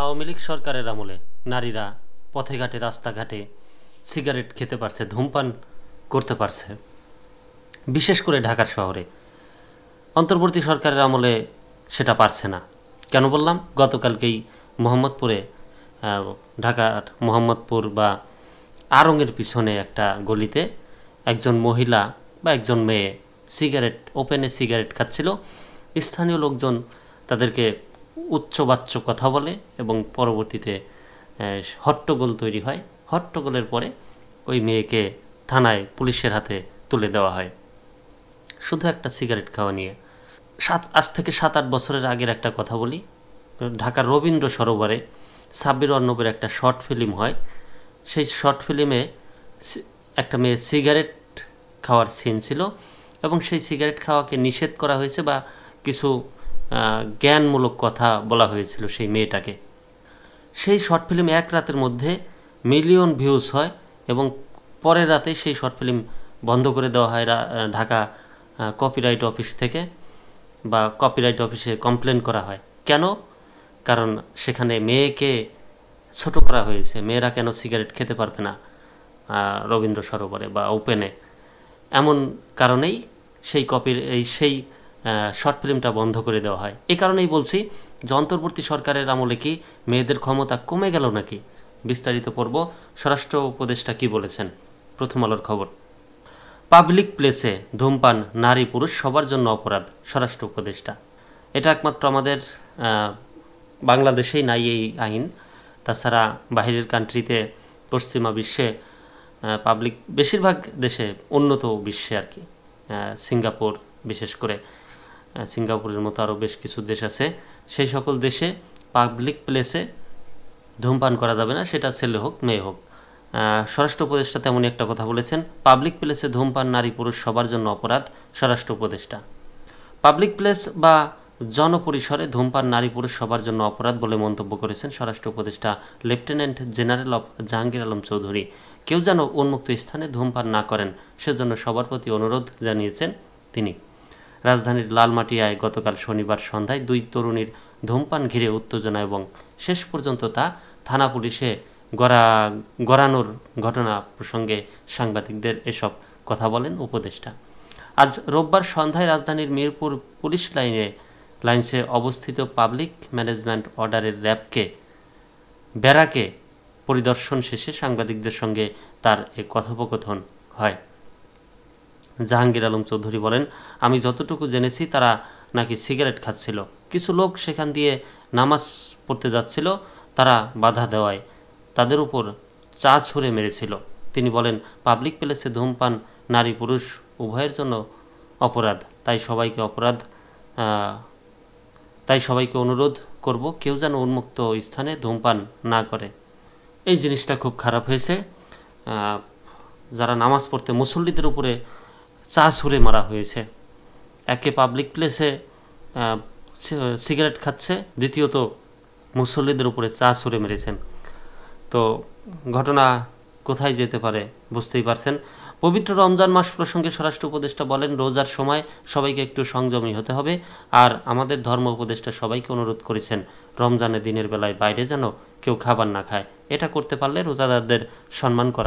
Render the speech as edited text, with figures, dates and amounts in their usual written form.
আওয়ামী লীগ সরকারের আমলে নারীরা পথে ঘাটে রাস্তাঘাটে সিগারেট খেতে পারছে, ধূমপান করতে পারছে, বিশেষ করে ঢাকার শহরে। অন্তর্বর্তী সরকারের আমলে সেটা পারছে না। কেন বললাম? গতকালকেই মোহাম্মদপুরে, ঢাকার মোহাম্মদপুর বা আড়ংয়ের পিছনে একটা গলিতে একজন মহিলা বা একজন মেয়ে ওপেনে সিগারেট খাচ্ছিল। স্থানীয় লোকজন তাদেরকে উচ্চবাচ্য কথা বলে এবং পরবর্তীতে হট্টগোল তৈরি হয়। হট্টগোলের পরে ওই মেয়েকে থানায় পুলিশের হাতে তুলে দেওয়া হয়, শুধু একটা সিগারেট খাওয়া নিয়ে। আজ থেকে 7-8 বছরের আগের একটা কথা বলি। ঢাকার রবীন্দ্র সরোবরে সাব্বির অর্ণবের একটা শর্ট ফিল্ম হয়। সেই শর্ট ফিল্মে একটা মেয়ে সিগারেট খাওয়ার সিন ছিল এবং সেই সিগারেট খাওয়াকে নিষেধ করা হয়েছে বা কিছু জ্ঞানমূলক কথা বলা হয়েছিল সেই মেয়েটাকে। সেই শর্ট ফিল্ম এক রাতের মধ্যে মিলিয়ন ভিউজ হয় এবং পরের রাতে সেই শর্ট ফিল্ম বন্ধ করে দেওয়া হয় ঢাকা কপিরাইট অফিস থেকে, বা কপিরাইট অফিসে কমপ্লেন করা হয়। কেন? কারণ সেখানে মেয়েকে ছোট করা হয়েছে। মেয়েরা কেন সিগারেট খেতে পারবে না রবীন্দ্র সরোবরে বা ওপেনে, এমন কারণেই সেই শর্ট ফিল্মটা বন্ধ করে দেওয়া হয়। এই কারণেই বলছি যে অন্তর্বর্তী সরকারের আমলে কি মেয়েদের ক্ষমতা কমে গেল নাকি? বিস্তারিত পড়ব। স্বরাষ্ট্র উপদেষ্টা কি বলেছেন? প্রথম আলোর খবর। পাবলিক প্লেসে ধূমপান নারী পুরুষ সবার জন্য অপরাধ, স্বরাষ্ট্র উপদেষ্টা। এটা একমাত্র আমাদের বাংলাদেশেই নাই এই আইন। তাছাড়া বাহিরের কান্ট্রিতে, পশ্চিমা বিশ্বে, বেশিরভাগ দেশে, উন্নত বিশ্বে আর কি, সিঙ্গাপুর বিশেষ করে, সিঙ্গাপুরের মতো আরও বেশ কিছু দেশ আছে, সেই সকল দেশে পাবলিক প্লেসে ধূমপান করা যাবে না, সেটা ছেলে হোক মেয়ে হোক। স্বরাষ্ট্র উপদেষ্টা তেমনই একটা কথা বলেছেন। পাবলিক প্লেসে ধূমপান নারী পুরুষ সবার জন্য অপরাধ, স্বরাষ্ট্র উপদেষ্টা। পাবলিক প্লেস বা জনপরিসরে ধূমপান নারী পুরুষ সবার জন্য অপরাধ বলে মন্তব্য করেছেন স্বরাষ্ট্র উপদেষ্টা lieutenant general of Jahangir Alam Chowdhury. কেউ যেন উন্মুক্ত স্থানে ধূমপান না করেন সেজন্য সবার প্রতি অনুরোধ জানিয়েছেন তিনি। রাজধানীর লালমাটিয়ায় গতকাল শনিবার সন্ধ্যায় 2 তরুণীর ধূমপান ঘিরে উত্তেজনা এবং শেষ পর্যন্ত তা থানা পুলিশে গড়ানোর ঘটনা প্রসঙ্গে সাংবাদিকদের এসব কথা বলেন উপদেষ্টা। আজ রোববার সন্ধ্যায় রাজধানীর মিরপুর পুলিশ লাইন্সে অবস্থিত পাবলিক ম্যানেজমেন্ট অর্ডারের ব্যারাকে পরিদর্শন শেষে সাংবাদিকদের সঙ্গে তার এ কথোপকথন হয়। জাহাঙ্গীর আলম চৌধুরী বলেন, আমি যতটুকু জেনেছি তারা নাকি সিগারেট খাচ্ছিল। কিছু লোক সেখান দিয়ে নামাজ পড়তে যাচ্ছিল, তারা বাধা দেওয়ায় তাদের উপর চা ছুঁড়ে মেরেছিল। তিনি বলেন, পাবলিক প্লেসে ধূমপান নারী পুরুষ উভয়ের জন্য অপরাধ, তাই সবাইকে অনুরোধ করব কেউ যেন উন্মুক্ত স্থানে ধূমপান না করে। এই জিনিসটা খুব খারাপ হয়েছে। যারা নামাজ পড়তে মুসল্লিদের উপরে চা ছুঁড়ে মারা হয়েছে। একে পাবলিক প্লেসে সিগারেট খাচ্ছে, দ্বিতীয়ত মুসল্লিদের উপরে চা ছুঁড়ে মেরেছেন। তো ঘটনা কোথায় যেতে পারে বুঝতেই পারছেন। পবিত্র রমজান মাস প্রসঙ্গে স্বরাষ্ট্র উপদেষ্টা বলেন, রোজার সময় সবাইকে একটু সংযমী হতে হবে। আর আমাদের ধর্ম উপদেষ্টা সবাইকে অনুরোধ করেছেন রমজানের দিনের বেলায় বাইরে যেন কেউ খাবার না খায়। এটা করতে পারলে রোজাদারদের সম্মান করা